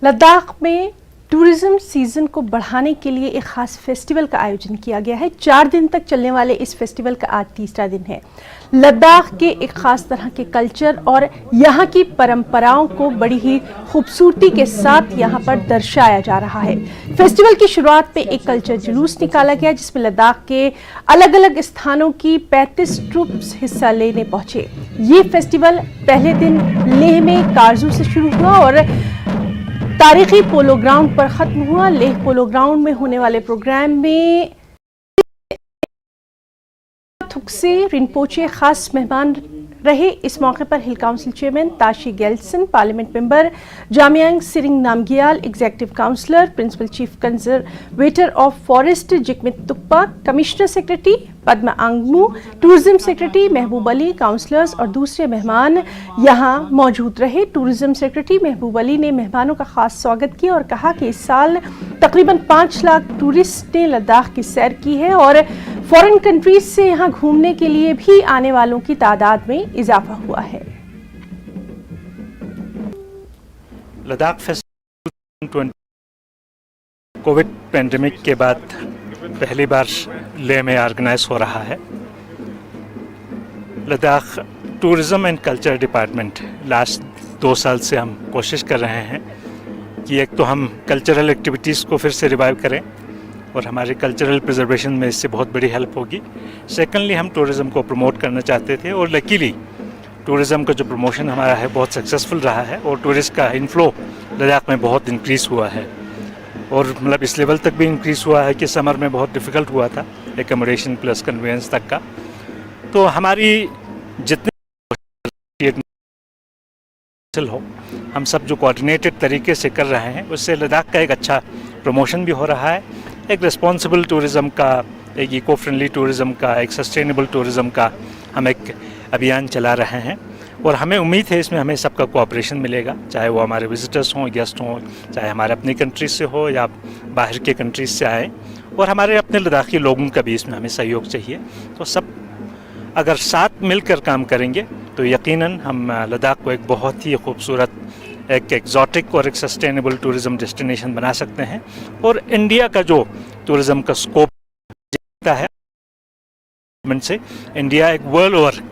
लद्दाख में tourism season को बढ़ाने के लिए एक खास फेस्टिवल का आयोजन किया गया है। 4 दिन तक चलने वाले इस फेस्टिवल का आज तीसरा दिन है। लद्दाख के एक खास तरह के कल्चर और यहाँ की परंपराओं को बड़ी ही खूबसूरती के साथ यहाँ पर दर्शाया जा रहा है। फेस्टिवल की शुरुआत पे एक कल्चर जुलूस निकाला गया जिसमें लद्दाख के अलग अलग स्थानों की 35 ट्रुप्स हिस्सा लेने पहुंचे। ये फेस्टिवल पहले दिन लेह में कारजू से शुरू हुआ और तारीखी पोलो ग्राउंड पर खत्म हुआ। लेह पोलो ग्राउंड में होने वाले प्रोग्राम में थुक्से रिनपोचे खास मेहमान रहे। इस मौके पर hill council chairman Tashi Gyalson, parliament member Jamyang Tsering Namgyal, executive councillor, principal chief conservator of forest Jigmet Tuppa, commissioner secretary Padma Angmo, tourism secretary Mehboob Ali, counsellors और दूसरे मेहमान यहाँ मौजूद रहे। टूरिज्म सेक्रेटरी महबूब अली ने मेहमानों का खास स्वागत किया और कहा कि इस साल तकरीबन 5 लाख टूरिस्ट ने लद्दाख की सैर की है और फॉरेन कंट्रीज से यहाँ घूमने के लिए भी आने वालों की तादाद में इजाफा हुआ है। लद्दाख फेस्टिवल कोविड पेंडेमिक के बाद पहली बार लेह में ऑर्गेनाइज हो रहा है। Ladakh tourism and culture department last 2 साल से हम कोशिश कर रहे हैं कि एक तो हम कल्चरल एक्टिविटीज़ को फिर से रिवाइव करें और हमारे कल्चरल प्रिजर्वेशन में इससे बहुत बड़ी हेल्प होगी। सेकेंडली हम टूरिज़्म को प्रमोट करना चाहते थे और लकीली टूरिज़्म का जो प्रमोशन हमारा है बहुत सक्सेसफुल रहा है और टूरिस्ट का इनफ्लो लद्दाख में बहुत इंक्रीज़ हुआ है और मतलब इस लेवल तक भी इंक्रीज़ हुआ है कि समर में बहुत डिफ़िकल्ट हुआ था एकोमोडेशन प्लस कन्वेंस तक का। तो हमारी जितने हो हम सब जो कोऑर्डिनेटेड तरीके से कर रहे हैं उससे लद्दाख का एक अच्छा प्रमोशन भी हो रहा है। एक रिस्पॉन्सिबल टूरिज़्म का, एक इको फ्रेंडली टूरिज़्म का, एक सस्टेनेबल टूरिज़्म का हम एक अभियान चला रहे हैं और हमें उम्मीद है इसमें हमें सबका कोऑपरेशन मिलेगा, चाहे वो हमारे विजिटर्स हों, गेस्ट हों, चाहे हमारे अपनी कंट्रीज से हो या बाहर के कंट्रीज से आए और हमारे अपने लद्दाखी लोगों का भी इसमें हमें सहयोग चाहिए। तो सब अगर साथ मिलकर काम करेंगे तो यकीनन हम लद्दाख को एक बहुत ही खूबसूरत, एक एक्जॉटिक और एक सस्टेनेबल टूरिज़्म डेस्टिनेशन बना सकते हैं और इंडिया का जो टूरिज़्म का स्कोप है से इंडिया एक वर्ल्ड ओवर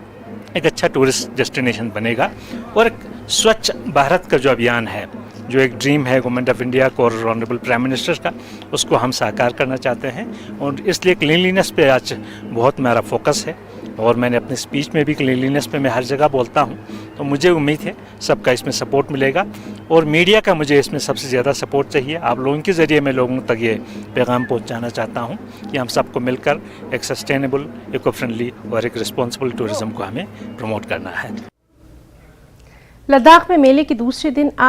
एक अच्छा टूरिस्ट डेस्टिनेशन बनेगा और एक स्वच्छ भारत का जो अभियान है, जो एक ड्रीम है गवर्नमेंट ऑफ इंडिया को और ऑनरेबल प्राइम मिनिस्टर का, उसको हम साकार करना चाहते हैं और इसलिए क्लीनलीनेस पे आज बहुत मेरा फोकस है और मैंने अपने स्पीच में भी क्लीनलीनेस पे मैं हर जगह बोलता हूँ। तो मुझे उम्मीद है सबका इसमें सपोर्ट मिलेगा और मीडिया का मुझे इसमें सबसे ज़्यादा सपोर्ट चाहिए। आप लोगों के ज़रिए मैं लोगों तक ये पैगाम पहुँचाना चाहता हूँ कि हम सबको मिलकर एक सस्टेनेबल, इको फ्रेंडली और एक रिस्पॉन्सिबल टूरिज़्म को हमें प्रमोट करना है। लद्दाख में मेले के दूसरे दिन आज